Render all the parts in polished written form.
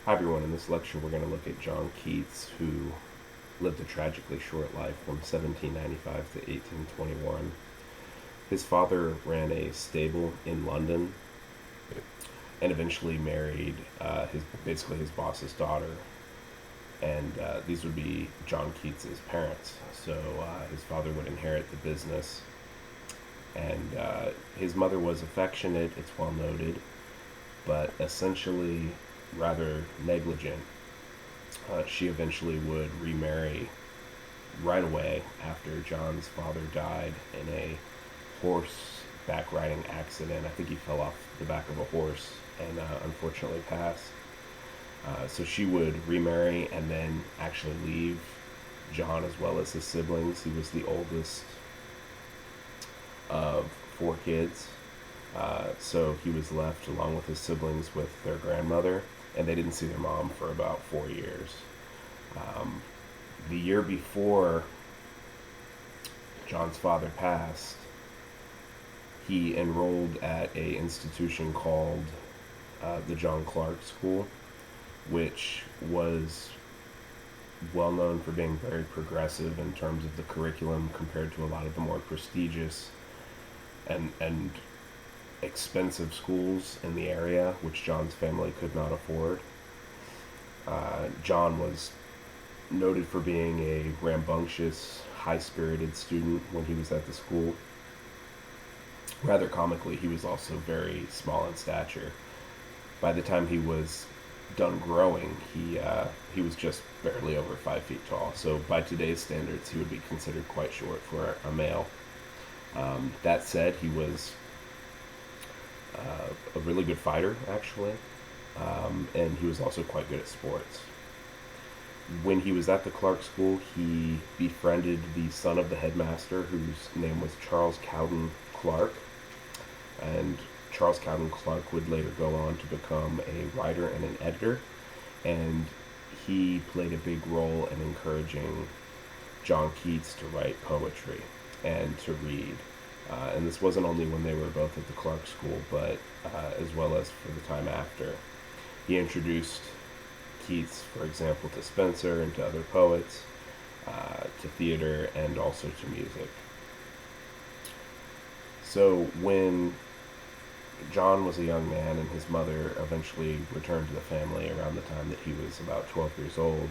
Hi everyone, in this lecture we're going to look at John Keats, who lived a tragically short life from 1795 to 1821. His father ran a stable in London and eventually married his boss's daughter, and these would be John Keats's parents. So his father would inherit the business, and his mother was affectionate, it's well noted, but essentially rather negligent. She eventually would remarry right away after John's father died in a horseback riding accident. I think he fell off the back of a horse and unfortunately passed. So she would remarry and then actually leave John as well as his siblings. He was the oldest of four kids. So he was left along with his siblings with their grandmother, and they didn't see their mom for about 4 years. The year before John's father passed, he enrolled at a institution called the John Clark School, which was well known for being very progressive in terms of the curriculum compared to a lot of the more prestigious and expensive schools in the area, which John's family could not afford. John was noted for being a rambunctious, high-spirited student when he was at the school. Rather comically, he was also very small in stature. By the time he was done growing, he was just barely over 5 feet tall. So by today's standards, he would be considered quite short for a male. That said, he was a really good fighter, actually, and he was also quite good at sports. When he was at the Clark School, he befriended the son of the headmaster, whose name was Charles Cowden Clark, and Charles Cowden Clark would later go on to become a writer and an editor, and he played a big role in encouraging John Keats to write poetry and to read. And this wasn't only when they were both at the Clark School, but as well as for the time after. He introduced Keats, for example, to Spenser and to other poets, to theater, and also to music. So when John was a young man and his mother eventually returned to the family around the time that he was about 12 years old,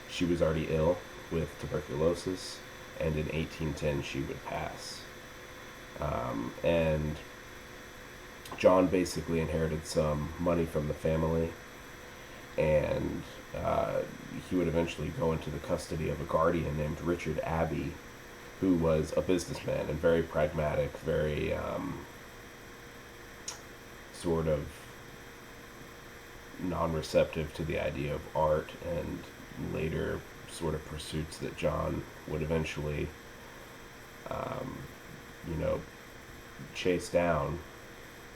she was already ill with tuberculosis, and in 1810 she would pass. And John basically inherited some money from the family, and he would eventually go into the custody of a guardian named Richard Abbey, who was a businessman and very pragmatic, very sort of non-receptive to the idea of art and later sort of pursuits that John would eventually chase down.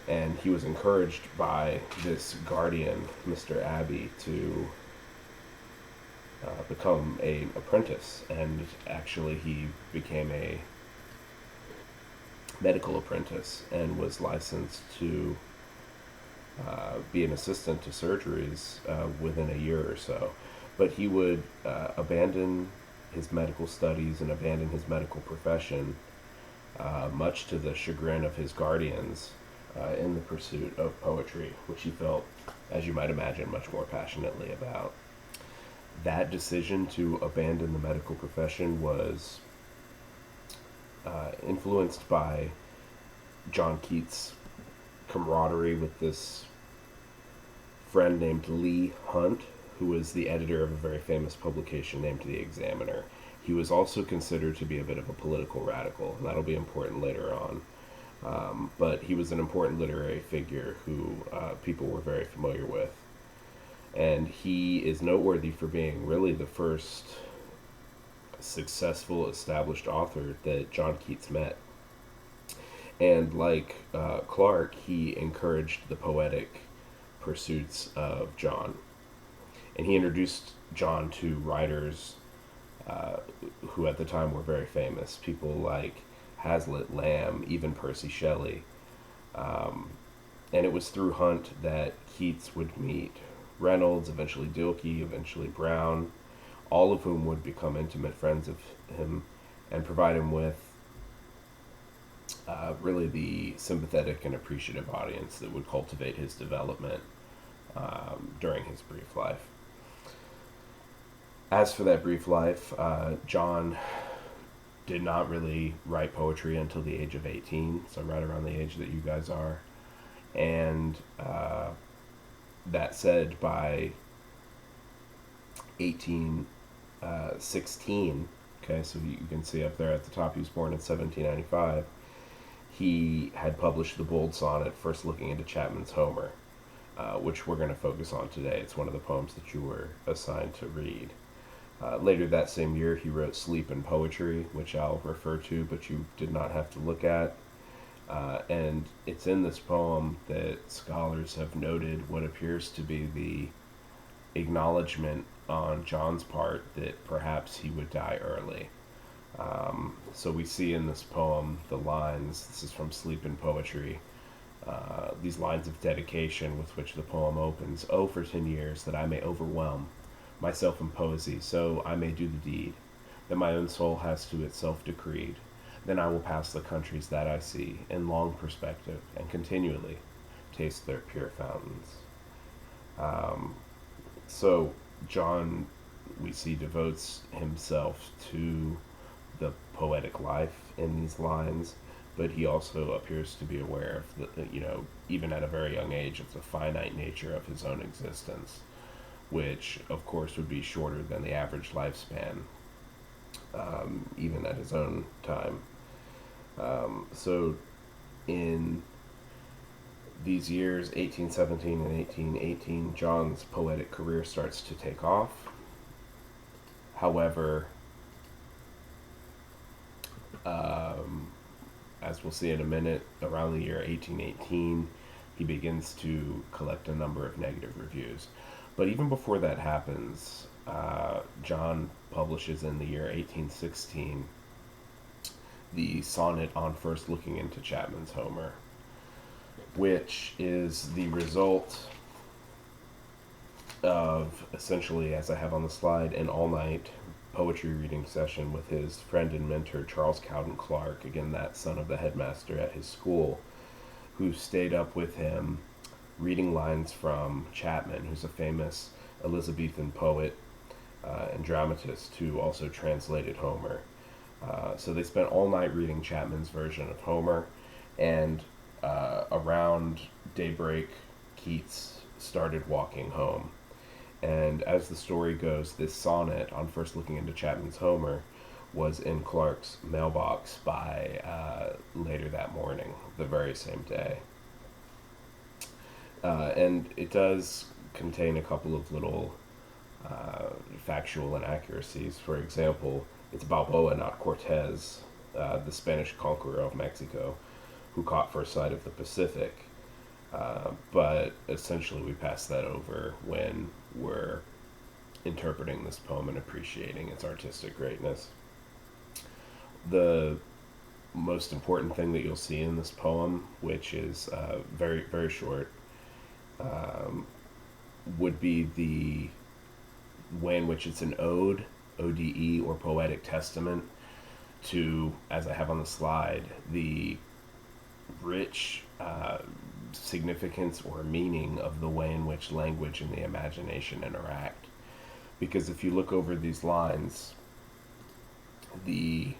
And he was encouraged by this guardian, Mr. Abbey, to become an apprentice, and actually he became a medical apprentice and was licensed to be an assistant to surgeries within a year or so. But he would abandon his medical studies and abandon his medical profession, much to the chagrin of his guardians, in the pursuit of poetry, which he felt, as you might imagine, much more passionately about. That decision to abandon the medical profession was influenced by John Keats' camaraderie with this friend named Leigh Hunt, who was the editor of a very famous publication named The Examiner. He was also considered to be a bit of a political radical, and that'll be important later on. But he was an important literary figure who people were very familiar with. And he is noteworthy for being really the first successful, established author that John Keats met. And like Clark, he encouraged the poetic pursuits of John. And he introduced John to writers who at the time were very famous, people like Hazlitt, Lamb, even Percy Shelley. And it was through Hunt that Keats would meet Reynolds, eventually Dilkey, eventually Brown, all of whom would become intimate friends of him and provide him with really the sympathetic and appreciative audience that would cultivate his development during his brief life. As for that brief life, John did not really write poetry until the age of 18, so right around the age that you guys are. And that said, by 1816, okay, so you can see up there at the top, he was born in 1795, he had published the bold sonnet, First Looking into Chapman's Homer, which we're going to focus on today. It's one of the poems that you were assigned to read. Later that same year, he wrote Sleep and Poetry, which I'll refer to, but you did not have to look at. And it's in this poem that scholars have noted what appears to be the acknowledgement on John's part that perhaps he would die early. So we see in this poem the lines, this is from Sleep and Poetry, these lines of dedication with which the poem opens. Oh, for 10 years that I may overwhelm myself in poesy, so I may do the deed that my own soul has to itself decreed. Then I will pass the countries that I see in long perspective and continually taste their pure fountains. So John, we see, devotes himself to the poetic life in these lines, but he also appears to be aware of the, even at a very young age, of the finite nature of his own existence, which of course would be shorter than the average lifespan, even at his own time. So in these years, 1817 and 1818, John's poetic career starts to take off. However, as we'll see in a minute, around the year 1818, he begins to collect a number of negative reviews. But even before that happens, John publishes in the year 1816 the sonnet on First Looking into Chapman's Homer, which is the result of, essentially, as I have on the slide, an all-night poetry reading session with his friend and mentor Charles Cowden Clark, again that son of the headmaster at his school, who stayed up with him reading lines from Chapman, who's a famous Elizabethan poet and dramatist who also translated Homer. So they spent all night reading Chapman's version of Homer, and around daybreak, Keats started walking home. And as the story goes, this sonnet on First Looking into Chapman's Homer was in Clark's mailbox by later that morning, the very same day. And it does contain a couple of little factual inaccuracies. For example, it's Balboa, not Cortez, the Spanish conqueror of Mexico, who caught first sight of the Pacific. But essentially we pass that over when we're interpreting this poem and appreciating its artistic greatness. The most important thing that you'll see in this poem, which is very, very short, would be the way in which it's an ode, ODE, or poetic testament to, as I have on the slide, the rich significance or meaning of the way in which language and the imagination interact. Because if you look over these lines, the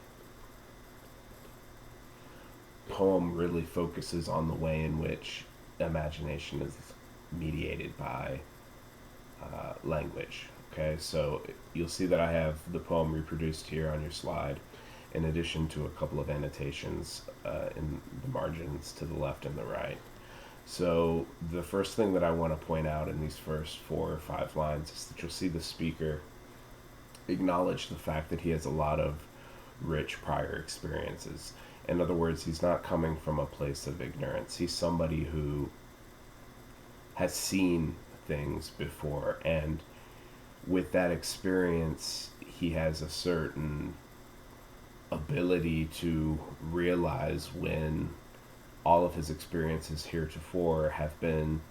poem really focuses on the way in which imagination is mediated by language. Okay, so you'll see that I have the poem reproduced here on your slide, in addition to a couple of annotations in the margins to the left and the right. So the first thing that I want to point out in these first 4 or 5 lines is that you'll see the speaker acknowledge the fact that he has a lot of rich prior experiences. In other words, he's not coming from a place of ignorance. He's somebody who has seen things before, and with that experience, he has a certain ability to realize when all of his experiences heretofore have been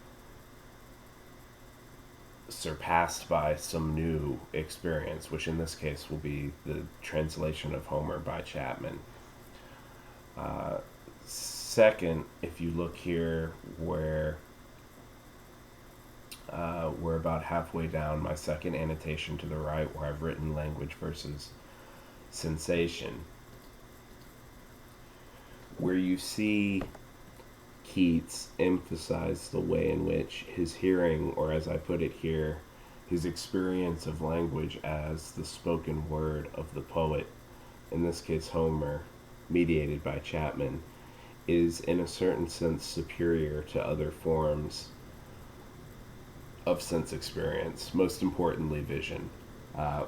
surpassed by some new experience, which in this case will be the translation of Homer by Chapman. Second, if you look here where we're about halfway down my second annotation to the right, where I've written language versus sensation, where you see Keats emphasize the way in which his hearing, or as I put it here, his experience of language as the spoken word of the poet, in this case Homer, mediated by Chapman, is in a certain sense superior to other forms of sense experience, most importantly vision.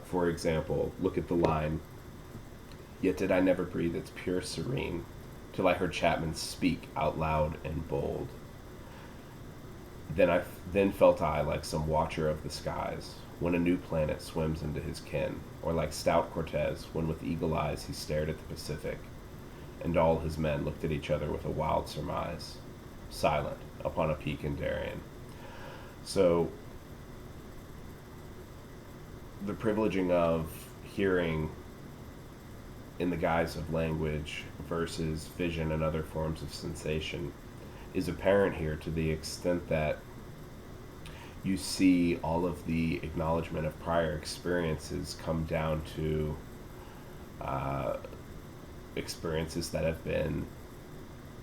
For example, look at the line, "Yet did I never breathe its pure serene, till I heard Chapman speak out loud and bold. Then felt I like some watcher of the skies, when a new planet swims into his ken, or like stout Cortez, when with eagle eyes he stared at the Pacific, and all his men looked at each other with a wild surmise, silent upon a peak in Darien." So, the privileging of hearing in the guise of language versus vision and other forms of sensation is apparent here to the extent that you see all of the acknowledgement of prior experiences come down to experiences that have been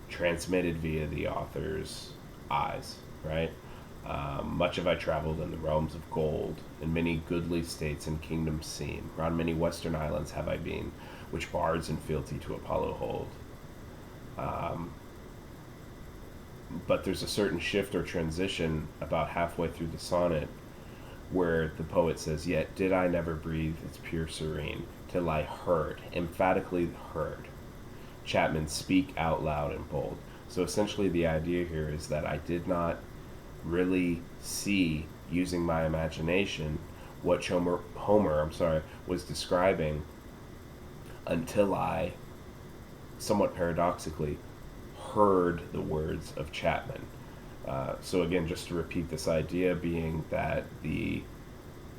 transmitted via the author's eyes, right? Much have I traveled in the realms of gold, in many goodly states and kingdoms seen. Round many western islands have I been, which bards in fealty to Apollo hold. But there's a certain shift or transition about halfway through the sonnet where the poet says, "Yet did I never breathe its pure serene, till I heard," emphatically heard, "Chapman speak out loud and bold." So essentially the idea here is that I did not really see, using my imagination, what Homer was describing until I, somewhat paradoxically, heard the words of Chapman. So again, just to repeat this idea being that the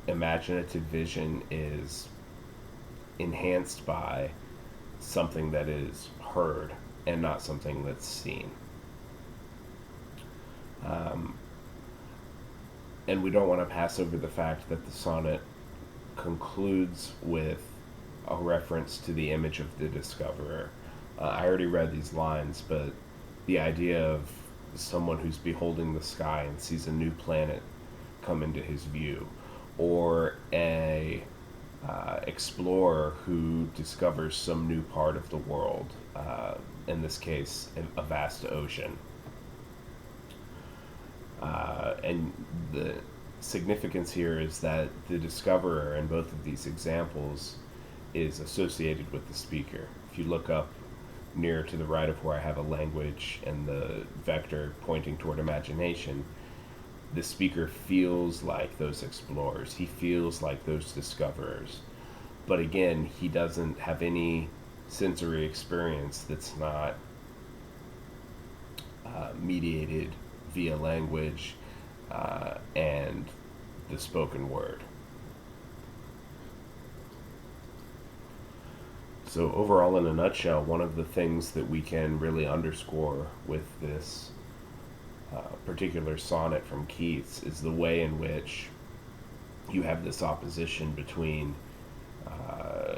imaginative vision is enhanced by something that is heard and not something that's seen. And we don't want to pass over the fact that the sonnet concludes with a reference to the image of the discoverer. I already read these lines, but the idea of someone who's beholding the sky and sees a new planet come into his view, or a explorer who discovers some new part of the world, in this case, a vast ocean. And the significance here is that the discoverer in both of these examples is associated with the speaker. If you look up near to the right of where I have a language and the vector pointing toward imagination, the speaker feels like those explorers. He feels like those discoverers. But again, he doesn't have any sensory experience that's not mediated via language and the spoken word. So overall, in a nutshell, one of the things that we can really underscore with this particular sonnet from Keats is the way in which you have this opposition between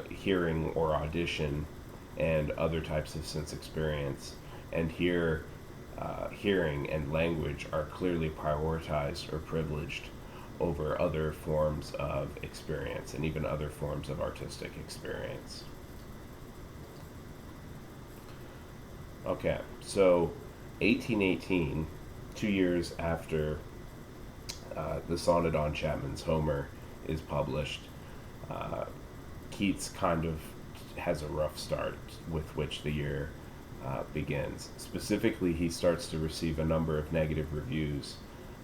hearing or audition and other types of sense experience. And here, hearing and language are clearly prioritized or privileged over other forms of experience and even other forms of artistic experience. Okay, so 1818, 2 years after the sonnet on Chapman's Homer is published, Keats kind of has a rough start with which the year begins. Specifically, he starts to receive a number of negative reviews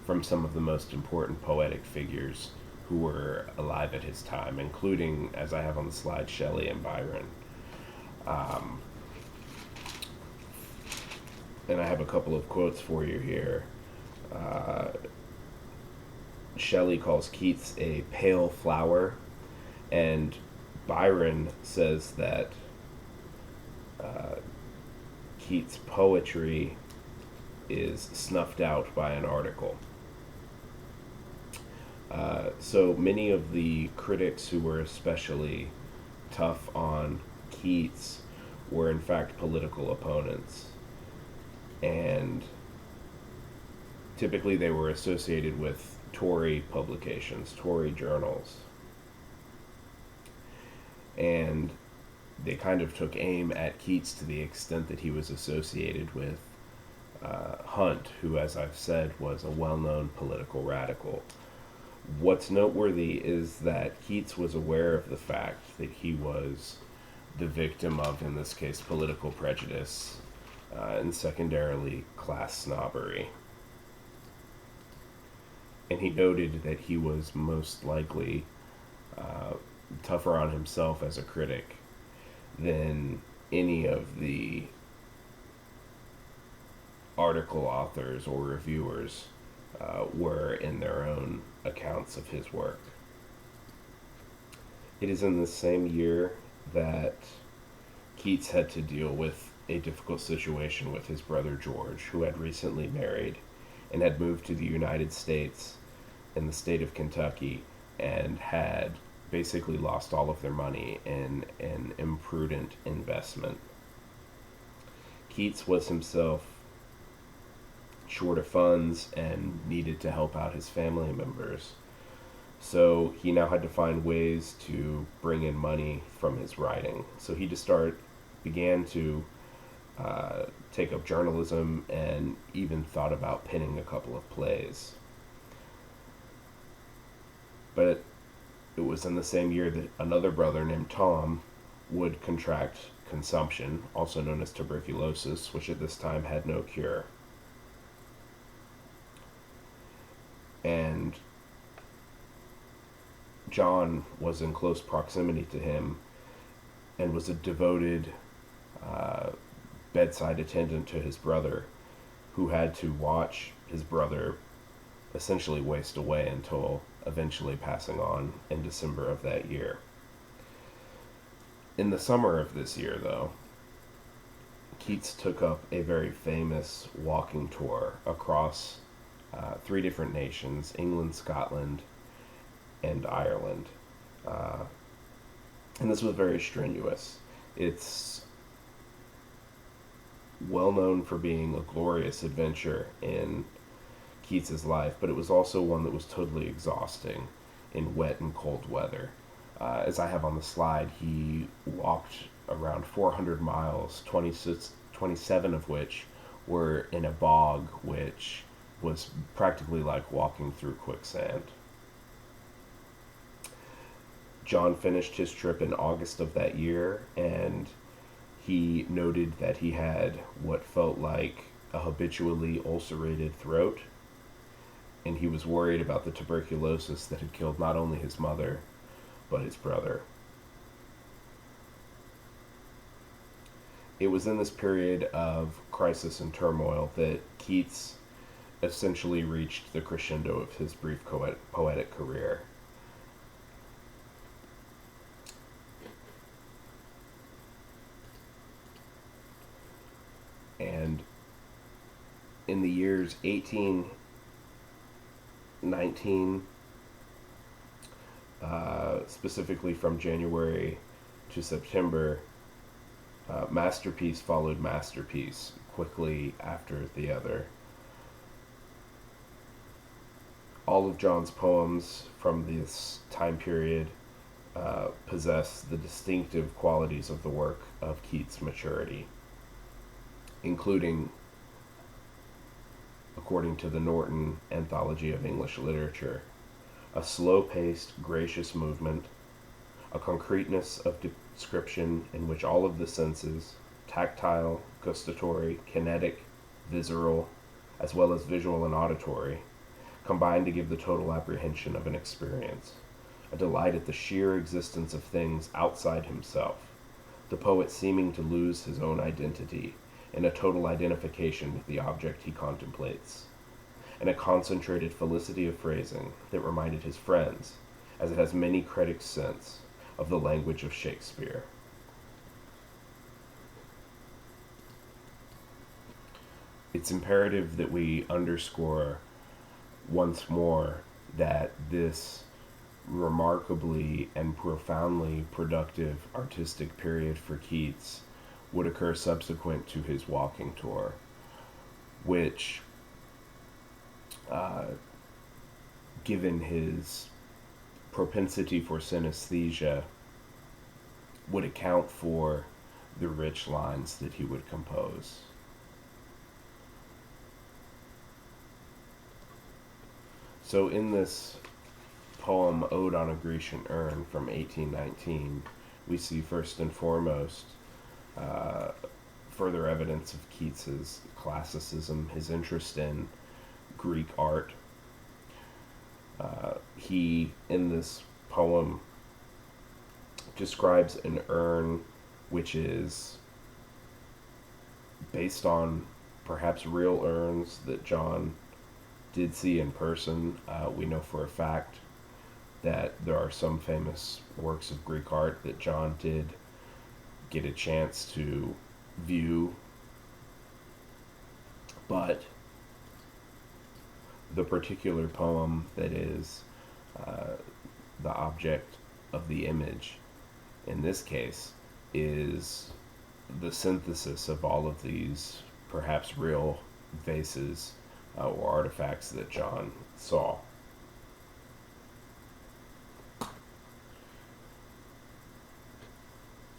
from some of the most important poetic figures who were alive at his time, including, as I have on the slide, Shelley and Byron. And I have a couple of quotes for you here. Shelley calls Keats a pale flower, and Byron says that Keats' poetry is snuffed out by an article. So many of the critics who were especially tough on Keats were in fact political opponents. And typically they were associated with Tory publications, Tory journals. And they kind of took aim at Keats to the extent that he was associated with Hunt, who, as I've said, was a well-known political radical. What's noteworthy is that Keats was aware of the fact that he was the victim of, in this case, political prejudice, and secondarily, class snobbery. And he noted that he was most likely tougher on himself as a critic than any of the article authors or reviewers were in their own accounts of his work. It is in the same year that Keats had to deal with a difficult situation with his brother George, who had recently married and had moved to the United States in the state of Kentucky and had basically lost all of their money in an imprudent investment. Keats was himself short of funds and needed to help out his family members. So he now had to find ways to bring in money from his writing. So he began to take up journalism and even thought about penning a couple of plays. But it was in the same year that another brother named Tom would contract consumption, also known as tuberculosis, which at this time had no cure. And John was in close proximity to him and was a devoted bedside attendant to his brother, who had to watch his brother essentially waste away until eventually passing on in December of that year. In the summer of this year, though, Keats took up a very famous walking tour across 3 different nations: England, Scotland, and Ireland. And this was very strenuous. It's well known for being a glorious adventure in Keats's life, but it was also one that was totally exhausting in wet and cold weather. As I have on the slide, he walked around 400 miles, 27 of which were in a bog, which was practically like walking through quicksand. John finished his trip in August of that year, and he noted that he had what felt like a habitually ulcerated throat, and he was worried about the tuberculosis that had killed not only his mother, but his brother. It was in this period of crisis and turmoil that Keats essentially reached the crescendo of his brief poetic career. And in the years 1819, specifically from January to September, masterpiece followed masterpiece quickly after the other. All of John's poems from this time period possess the distinctive qualities of the work of Keats' maturity, including, according to the Norton Anthology of English Literature, a slow-paced, gracious movement, a concreteness of description in which all of the senses, tactile, gustatory, kinetic, visceral, as well as visual and auditory, combine to give the total apprehension of an experience, a delight at the sheer existence of things outside himself, the poet seeming to lose his own identity in a total identification with the object he contemplates. and a concentrated felicity of phrasing that reminded his friends, as it has many critics' sense, of the language of Shakespeare. It's imperative that we underscore once more that this remarkably and profoundly productive artistic period for Keats would occur subsequent to his walking tour, which, given his propensity for synesthesia, would account for the rich lines that he would compose. So in this poem, Ode on a Grecian Urn from 1819, we see first and foremost further evidence of Keats's classicism, his interest in Greek art. He, in this poem, describes an urn which is based on perhaps real urns that John did see in person. We know for a fact that there are some famous works of Greek art that John did get a chance to view, but the particular poem that is the object of the image in this case is the synthesis of all of these perhaps real vases or artifacts that John saw.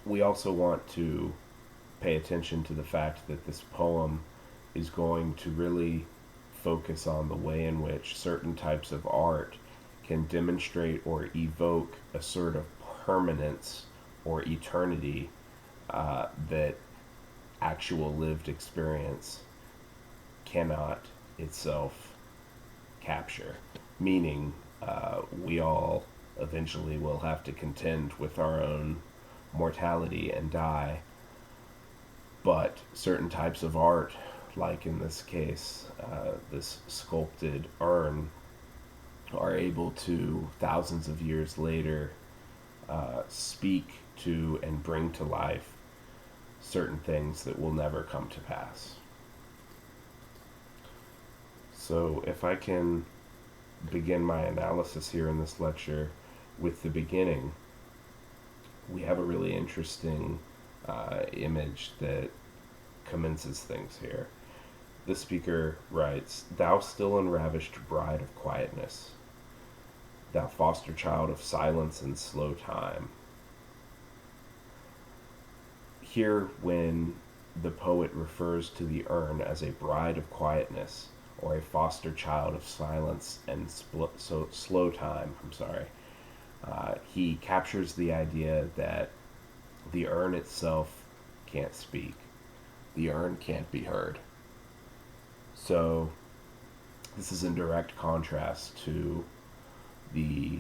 We also want to pay attention to the fact that this poem is going to really focus on the way in which certain types of art can demonstrate or evoke a sort of permanence or eternity that actual lived experience cannot itself capture. Meaning, we all eventually will have to contend with our own mortality and die, but certain types of art, like in this case, this sculpted urn, are able to, thousands of years later, speak to and bring to life certain things that will never come to pass. So if I can begin my analysis here in this lecture with the beginning, we have a really interesting image that commences things here. The speaker writes, "Thou still unravished bride of quietness, thou foster child of silence and slow time." Here, when the poet refers to the urn as a bride of quietness, or a foster child of silence and slow time, he captures the idea that the urn itself can't speak. The urn can't be heard. So this is in direct contrast to the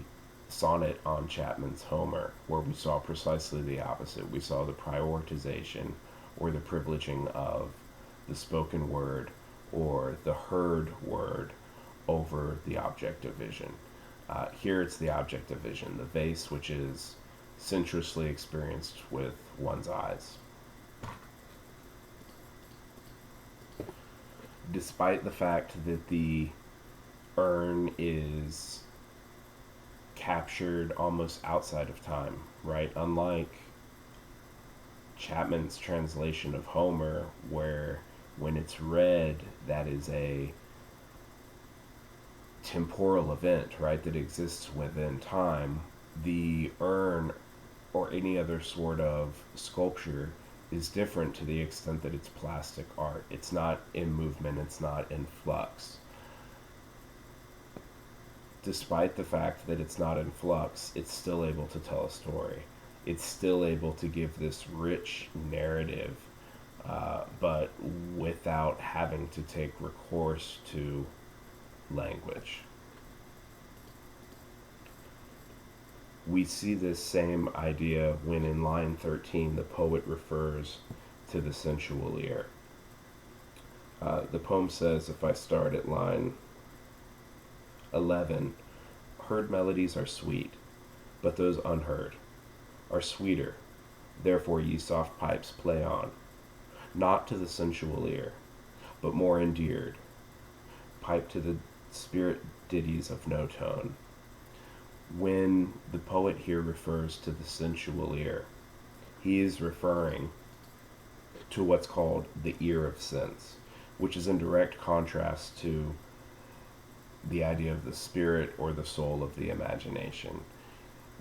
sonnet on Chapman's Homer, where we saw precisely the opposite. We saw the prioritization or the privileging of the spoken word or the heard word over the object of vision. Here it's the object of vision, the vase, which is sensuously experienced with one's eyes. Despite the fact that the urn is captured almost outside of time, right? Unlike Chapman's translation of Homer, where when it's read, that is a temporal event, right, that exists within time. The urn or any other sort of sculpture is different to the extent that it's plastic art. It's not in movement, it's not in flux. Despite the fact that it's not in flux, it's still able to tell a story. It's still able to give this rich narrative, but without having to take recourse to language. We see this same idea when in line 13 the poet refers to the sensual ear. The poem says, if I start at line 11. Heard melodies are sweet, but those unheard are sweeter. Therefore ye soft pipes play on, not to the sensual ear, but more endeared. Pipe to the spirit ditties of no tone. When the poet here refers to the sensual ear, he is referring to what's called the ear of sense, which is in direct contrast to the idea of the spirit or the soul of the imagination.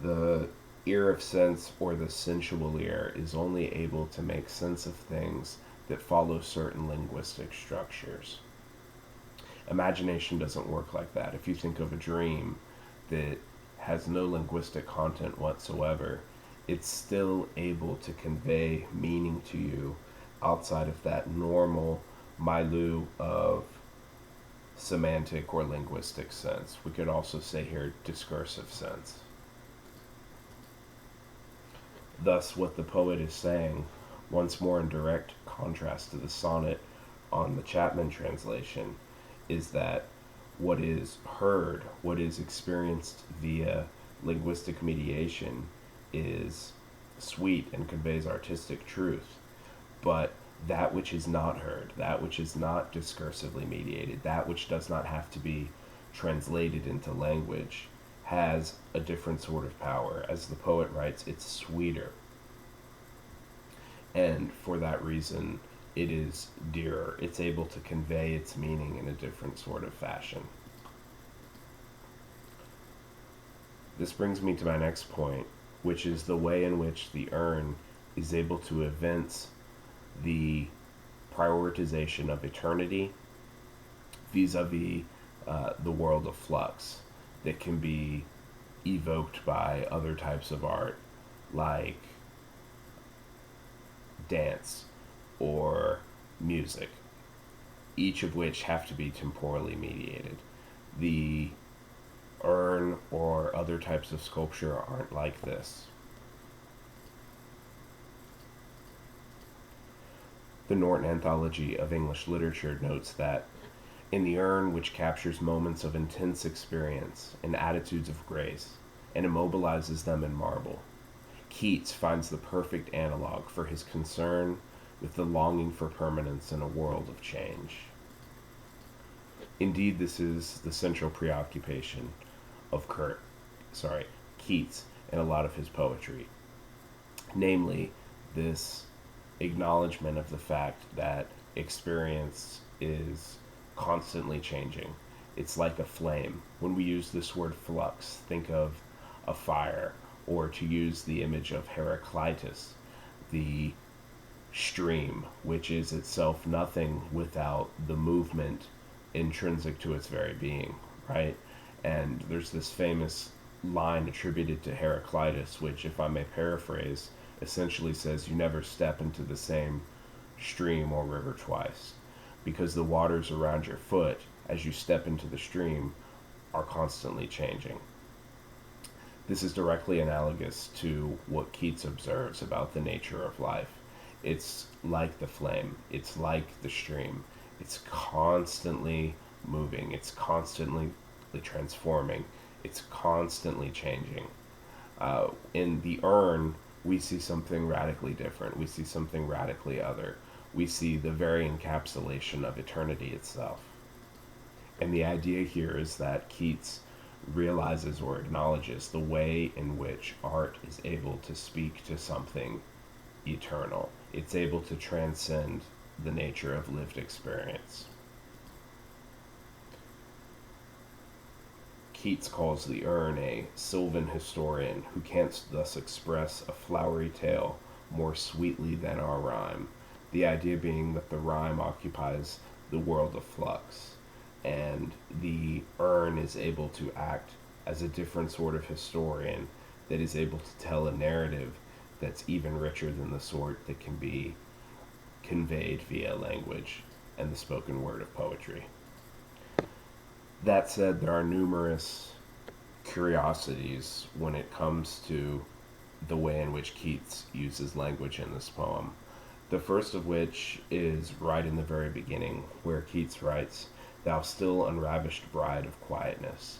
The ear of sense or the sensual ear is only able to make sense of things that follow certain linguistic structures. Imagination doesn't work like that. If you think of a dream that has no linguistic content whatsoever, it's still able to convey meaning to you outside of that normal milieu of semantic or linguistic sense. We could also say here discursive sense. Thus, what the poet is saying, once more in direct contrast to the sonnet on the Chapman translation, is that what is heard, what is experienced via linguistic mediation, is sweet and conveys artistic truth. But that which is not heard, that which is not discursively mediated, that which does not have to be translated into language, has a different sort of power. As the poet writes, it's sweeter. And for that reason, it is dearer. It's able to convey its meaning in a different sort of fashion. This brings me to my next point, which is the way in which the urn is able to evince the prioritization of eternity vis-a-vis the world of flux that can be evoked by other types of art, like dance or music, each of which have to be temporally mediated. The urn or other types of sculpture aren't like this. The Norton Anthology of English Literature notes that in the urn, which captures moments of intense experience and attitudes of grace and immobilizes them in marble, Keats finds the perfect analog for his concern with the longing for permanence in a world of change. Indeed, this is the central preoccupation of Keats in a lot of his poetry. Namely, this acknowledgement of the fact that experience is constantly changing. It's like a flame. When we use this word flux, think of a fire, or to use the image of Heraclitus, the stream, which is itself nothing without the movement intrinsic to its very being, right? And there's this famous line attributed to Heraclitus, which, if I may paraphrase, essentially says you never step into the same stream or river twice, because the waters around your foot as you step into the stream are constantly changing. This is directly analogous to what Keats observes about the nature of life. It's like the flame, it's like the stream. It's constantly moving, it's constantly transforming, it's constantly changing. In the urn, we see something radically different. We see something radically other. We see the very encapsulation of eternity itself. And the idea here is that Keats realizes or acknowledges the way in which art is able to speak to something eternal. It's able to transcend the nature of lived experience. Keats calls the urn a sylvan historian who canst thus express a flowery tale more sweetly than our rhyme. The idea being that the rhyme occupies the world of flux, and the urn is able to act as a different sort of historian that is able to tell a narrative that's even richer than the sort that can be conveyed via language and the spoken word of poetry. That said, there are numerous curiosities when it comes to the way in which Keats uses language in this poem. The first of which is right in the very beginning, where Keats writes thou still unravished bride of quietness.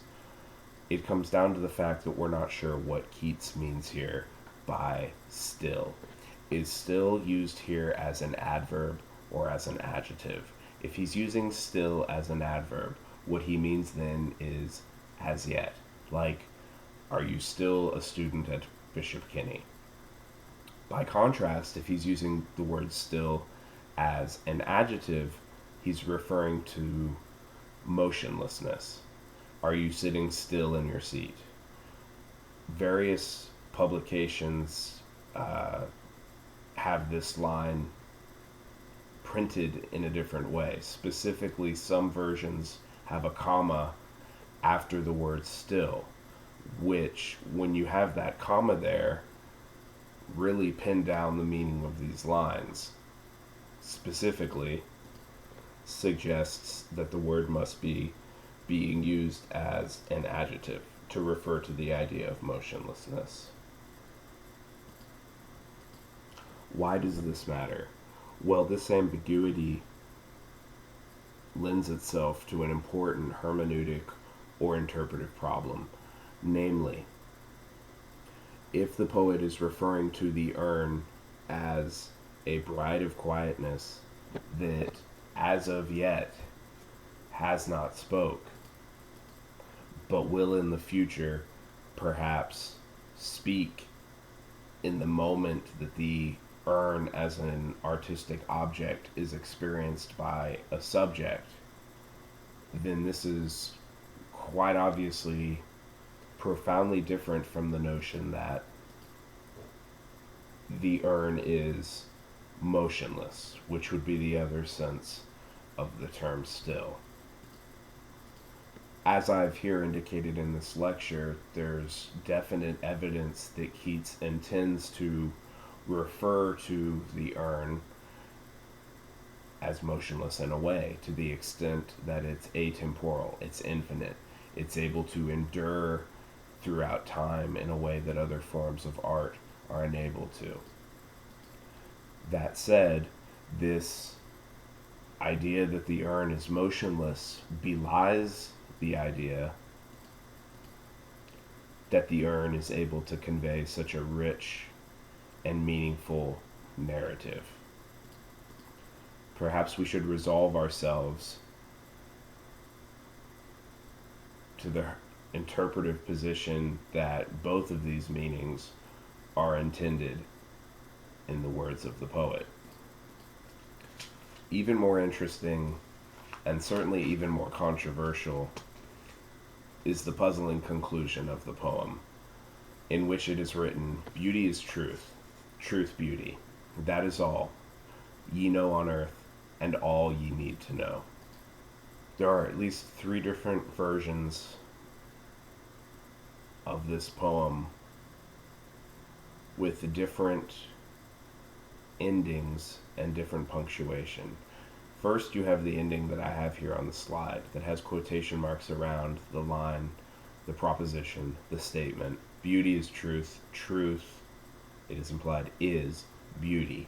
It comes down to the fact that we're not sure what Keats means here by still. Is still used here as an adverb or as an adjective? If he's using still as an adverb, what he means then is as yet. Like, are you still a student at Bishop Kinney? By contrast, if he's using the word still as an adjective, he's referring to motionlessness. Are you sitting still in your seat? Various publications have this line printed in a different way. Specifically, some versions have a comma after the word still, which, when you have that comma there, really pin down the meaning of these lines. Specifically, suggests that the word must be being used as an adjective to refer to the idea of motionlessness. Why does this matter? Well, this ambiguity lends itself to an important hermeneutic or interpretive problem. Namely, if the poet is referring to the urn as a bride of quietness that as of yet has not spoke, but will in the future perhaps speak in the moment that the urn as an artistic object is experienced by a subject, then this is quite obviously profoundly different from the notion that the urn is motionless, which would be the other sense of the term still. As I've here indicated in this lecture, there's definite evidence that Keats intends to refer to the urn as motionless in a way, to the extent that it's atemporal, it's infinite, it's able to endure throughout time in a way that other forms of art are unable to. That said, this idea that the urn is motionless belies the idea that the urn is able to convey such a rich and meaningful narrative. Perhaps we should resolve ourselves to the interpretive position that both of these meanings are intended in the words of the poet. Even more interesting, and certainly even more controversial, is the puzzling conclusion of the poem, in which it is written, "Beauty is truth, truth beauty. That is all ye know on earth, and all ye need to know." There are at least 3 different versions of this poem with different endings and different punctuation. First, you have the ending that I have here on the slide that has quotation marks around the line, the proposition, the statement. Beauty is truth. Truth, it is implied, is beauty.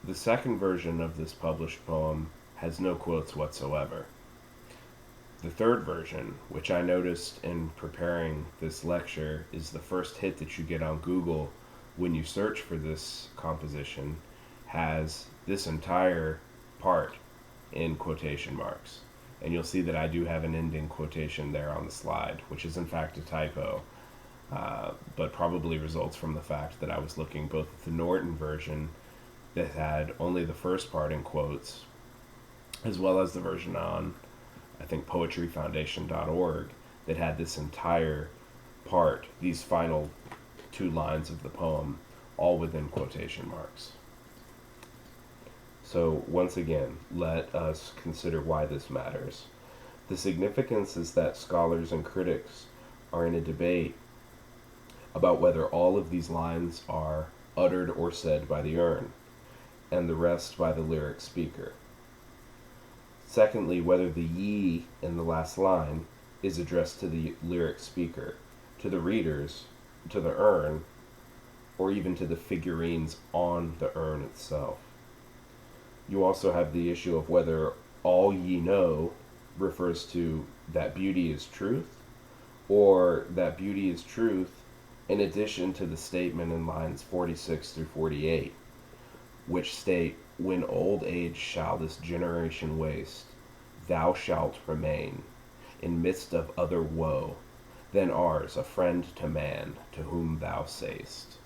The second version of this published poem has no quotes whatsoever. The third version, which I noticed in preparing this lecture, is the first hit that you get on Google when you search for this composition, has this entire part in quotation marks. And you'll see that I do have an ending quotation there on the slide, which is in fact a typo, but probably results from the fact that I was looking both at the Norton version that had only the first part in quotes, as well as the version on, I think, poetryfoundation.org that had this entire part, these final 2 lines of the poem, all within quotation marks. So once again, let us consider why this matters. The significance is that scholars and critics are in a debate about whether all of these lines are uttered or said by the urn, and the rest by the lyric speaker. Secondly, whether the ye in the last line is addressed to the lyric speaker, to the readers, to the urn, or even to the figurines on the urn itself. You also have the issue of whether all ye know refers to that beauty is truth, or that beauty is truth in addition to the statement in lines 46 through 48, which state, when old age shall this generation waste, thou shalt remain in midst of other woe than ours, a friend to man, to whom thou sayst.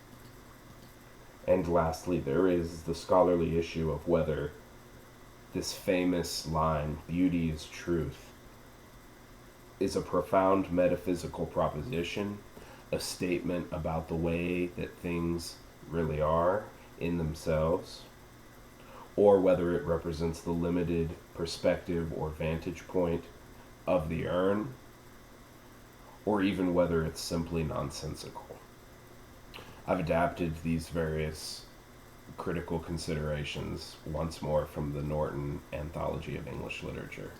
And lastly, there is the scholarly issue of whether this famous line, beauty is truth, is a profound metaphysical proposition, a statement about the way that things really are in themselves, or whether it represents the limited perspective or vantage point of the urn, or even whether it's simply nonsensical. I've adapted these various critical considerations once more from the Norton Anthology of English Literature.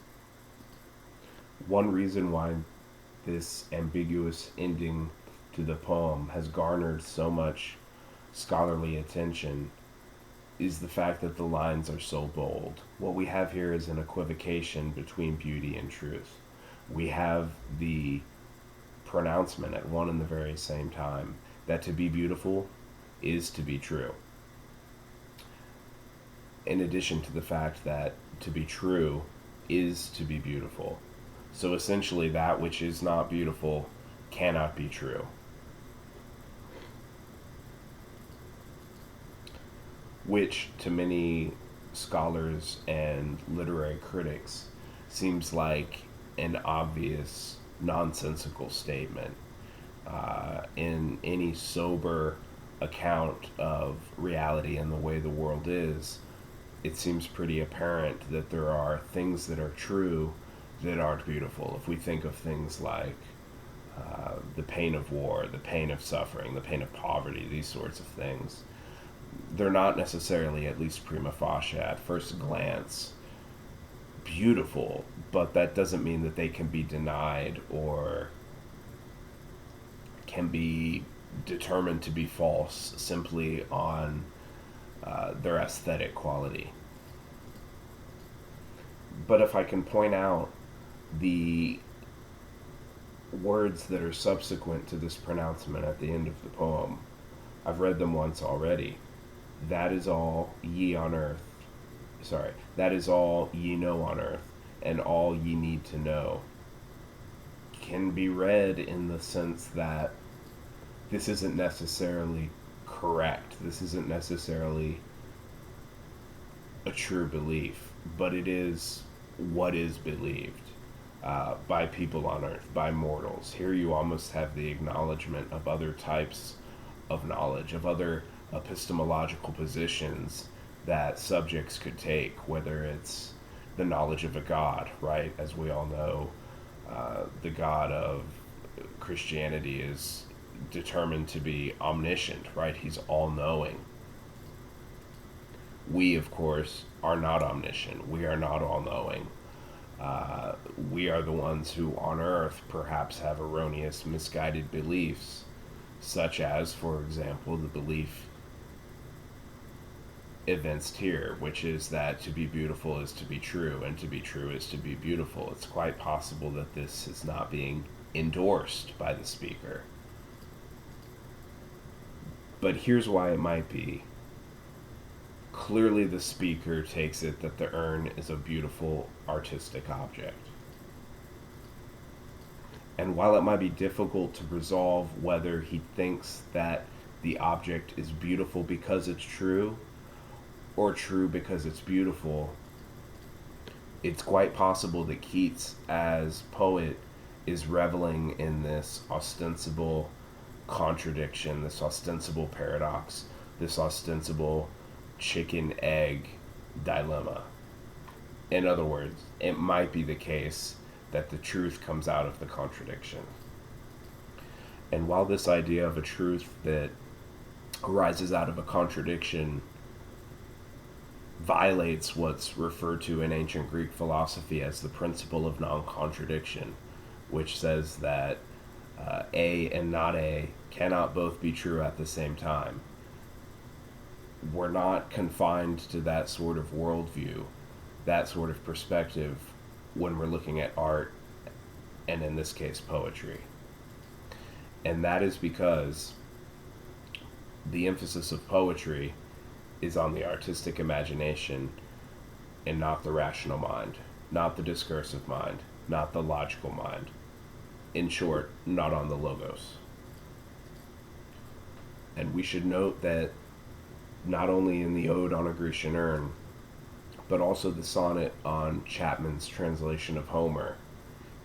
One reason why this ambiguous ending to the poem has garnered so much scholarly attention is the fact that the lines are so bold. What we have here is an equivocation between beauty and truth. We have the pronouncement at one and the very same time that to be beautiful is to be true. In addition to the fact that to be true is to be beautiful. So essentially, that which is not beautiful cannot be true. Which, to many scholars and literary critics, seems like an obvious, nonsensical statement. In any sober account of reality and the way the world is, it seems pretty apparent that there are things that are true that aren't beautiful. If we think of things like the pain of war, the pain of suffering, the pain of poverty, these sorts of things, they're not necessarily, at least prima facie, at first glance, beautiful, but that doesn't mean that they can be denied or can be determined to be false simply on their aesthetic quality. But if I can point out the words that are subsequent to this pronouncement at the end of the poem, I've read them once already. That is all ye on earth. Sorry, that is all ye know on earth, and all ye need to know, can be read in the sense that this isn't necessarily correct. This isn't necessarily a true belief, but it is what is believed by people on earth, by mortals. Here you almost have the acknowledgement of other types of knowledge, of other epistemological positions that subjects could take, whether it's the knowledge of a God, right? As we all know, the God of Christianity is determined to be omniscient, right? He's all-knowing. We, of course, are not omniscient. We are not all-knowing. We are the ones who, on earth, perhaps have erroneous, misguided beliefs, such as, for example, the belief evinced here, which is that to be beautiful is to be true, and to be true is to be beautiful. It's quite possible that this is not being endorsed by the speaker. But here's why it might be. Clearly the speaker takes it that the urn is a beautiful artistic object. And while it might be difficult to resolve whether he thinks that the object is beautiful because it's true, or true because it's beautiful, it's quite possible that Keats, as poet, is reveling in this ostensible contradiction, this ostensible paradox, this ostensible chicken-egg dilemma. In other words, it might be the case that the truth comes out of the contradiction. And while this idea of a truth that arises out of a contradiction violates what's referred to in ancient Greek philosophy as the principle of non-contradiction, which says that A and not A cannot both be true at the same time. We're not confined to that sort of worldview that sort of perspective when we're looking at art, and in this case, poetry. And that is because the emphasis of poetry is on the artistic imagination and not the rational mind, not the discursive mind, not the logical mind. In short, not on the logos. And we should note that not only in the Ode on a Grecian Urn, but also the sonnet on Chapman's translation of Homer,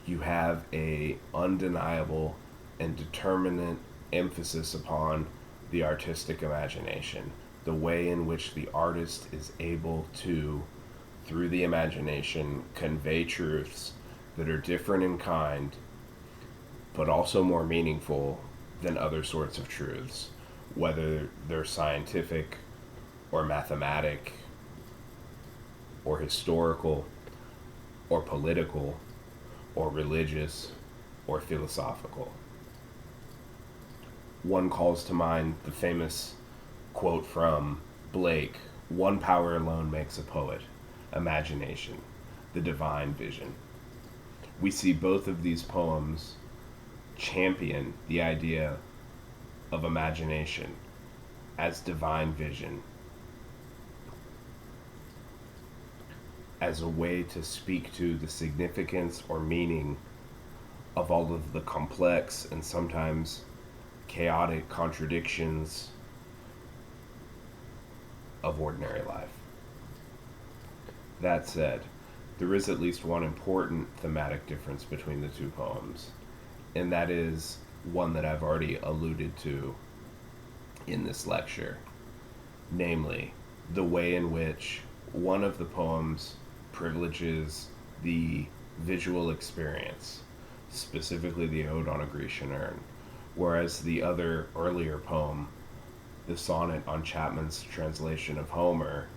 you have a undeniable and determinate emphasis upon the artistic imagination, the way in which the artist is able to, through the imagination, convey truths that are different in kind, but also more meaningful than other sorts of truths, whether they're scientific or mathematic or historical or political or religious or philosophical. One calls to mind the famous quote from Blake, "One power alone makes a poet, imagination, the divine vision." We see both of these poems champion the idea of imagination as divine vision, as a way to speak to the significance or meaning of all of the complex and sometimes chaotic contradictions of ordinary life. That said, there is at least one important thematic difference between the two poems, and that is one that I've already alluded to in this lecture, namely, the way in which one of the poems privileges the visual experience, specifically the Ode on a Grecian Urn, whereas the other earlier poem, the sonnet on Chapman's translation of Homer,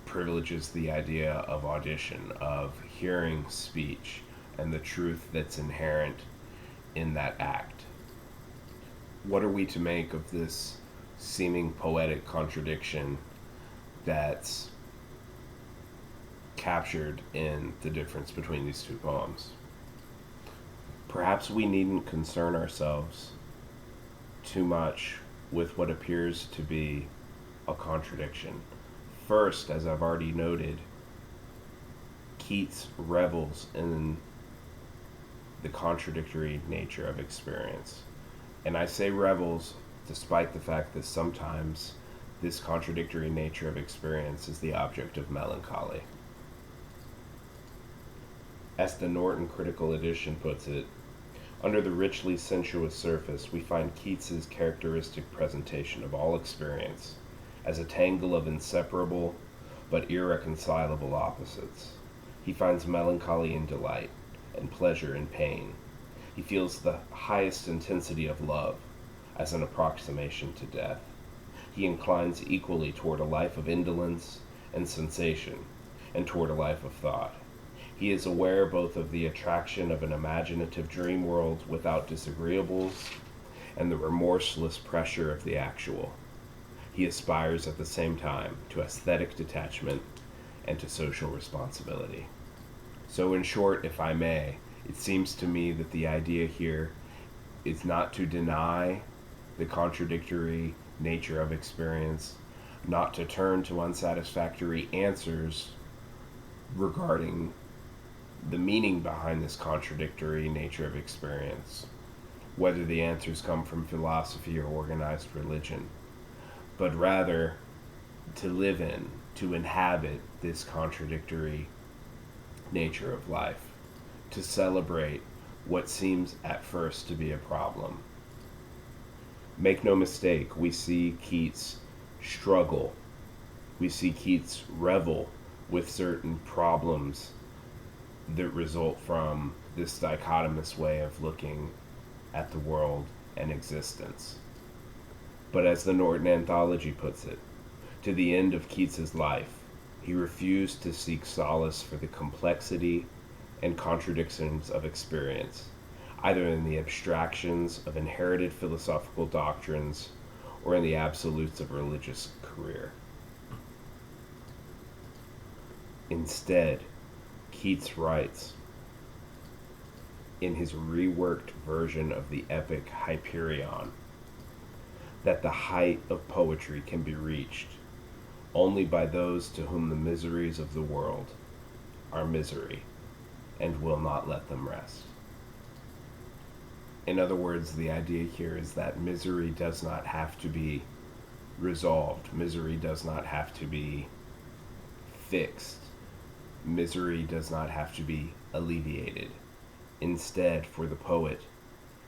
privileges the idea of audition, of hearing speech, and the truth that's inherent in that act. What are we to make of this seeming poetic contradiction that's captured in the difference between these two poems? Perhaps we needn't concern ourselves too much with what appears to be a contradiction. First, as I've already noted, Keats revels in the contradictory nature of experience. And I say revels despite the fact that sometimes this contradictory nature of experience is the object of melancholy. As the Norton Critical Edition puts it, under the richly sensuous surface, we find Keats's characteristic presentation of all experience as a tangle of inseparable but irreconcilable opposites. He finds melancholy in delight, and pleasure in pain. He feels the highest intensity of love as an approximation to death. He inclines equally toward a life of indolence and sensation, and toward a life of thought. He is aware both of the attraction of an imaginative dream world without disagreeables and the remorseless pressure of the actual. He aspires at the same time to aesthetic detachment and to social responsibility. So in short, if I may, it seems to me that the idea here is not to deny the contradictory nature of experience, not to turn to unsatisfactory answers regarding the meaning behind this contradictory nature of experience, whether the answers come from philosophy or organized religion, but rather to live in, to inhabit this contradictory nature of life, to celebrate what seems at first to be a problem. Make no mistake, we see Keats struggle. We see Keats revel with certain problems that result from this dichotomous way of looking at the world and existence. But as the Norton Anthology puts it, to the end of Keats's life, he refused to seek solace for the complexity and contradictions of experience, either in the abstractions of inherited philosophical doctrines or in the absolutes of religious career. Instead, Keats writes, in his reworked version of the epic Hyperion, that the height of poetry can be reached only by those to whom the miseries of the world are misery and will not let them rest. In other words, the idea here is that misery does not have to be resolved. Misery does not have to be fixed. Misery does not have to be alleviated. Instead, for the poet,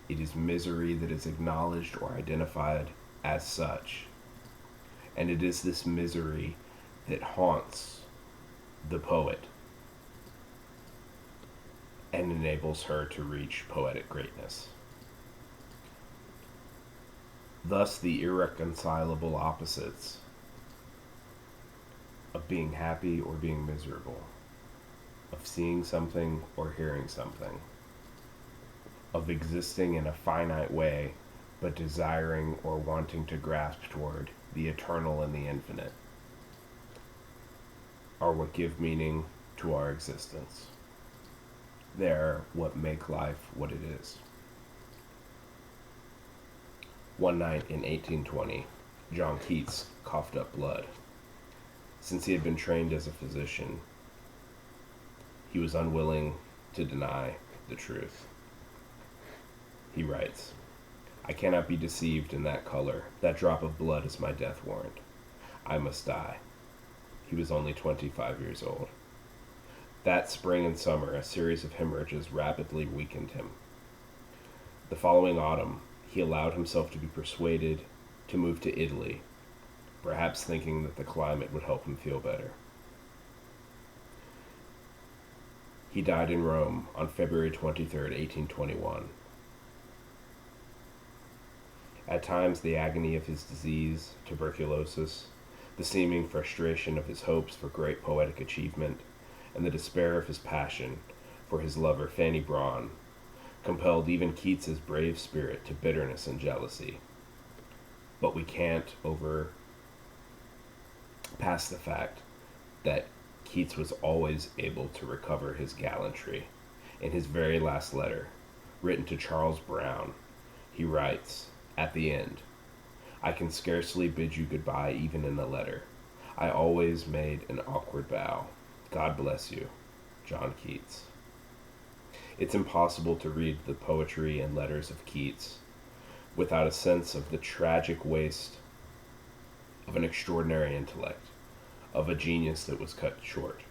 it is misery that is acknowledged or identified as such. And it is this misery that haunts the poet and enables her to reach poetic greatness. Thus, the irreconcilable opposites of being happy or being miserable, of seeing something or hearing something, of existing in a finite way but desiring or wanting to grasp toward the eternal and the infinite, are what give meaning to our existence. They're what make life what it is. One night in 1820, John Keats coughed up blood. Since he had been trained as a physician, he was unwilling to deny the truth. He writes, "I cannot be deceived in that color. That drop of blood is my death warrant. I must die." He was only 25 years old. That spring and summer, a series of hemorrhages rapidly weakened him. The following autumn, he allowed himself to be persuaded to move to Italy, perhaps thinking that the climate would help him feel better. He died in Rome on February 23rd, 1821. At times, the agony of his disease, tuberculosis, the seeming frustration of his hopes for great poetic achievement, and the despair of his passion for his lover, Fanny Brawne, compelled even Keats's brave spirit to bitterness and jealousy. But we can't overpass the fact that Keats was always able to recover his gallantry. In his very last letter, written to Charles Brown, he writes, at the end, "I can scarcely bid you goodbye even in a letter. I always made an awkward bow. God bless you, John Keats." It's impossible to read the poetry and letters of Keats without a sense of the tragic waste of an extraordinary intellect, of a genius that was cut short.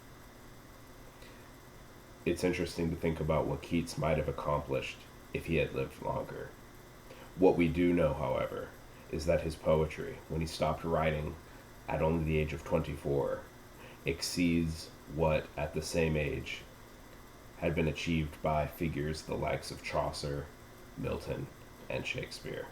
It's interesting to think about what Keats might have accomplished if he had lived longer. What we do know, however, is that his poetry, when he stopped writing at only the age of 24, exceeds what, at the same age, had been achieved by figures the likes of Chaucer, Milton, and Shakespeare.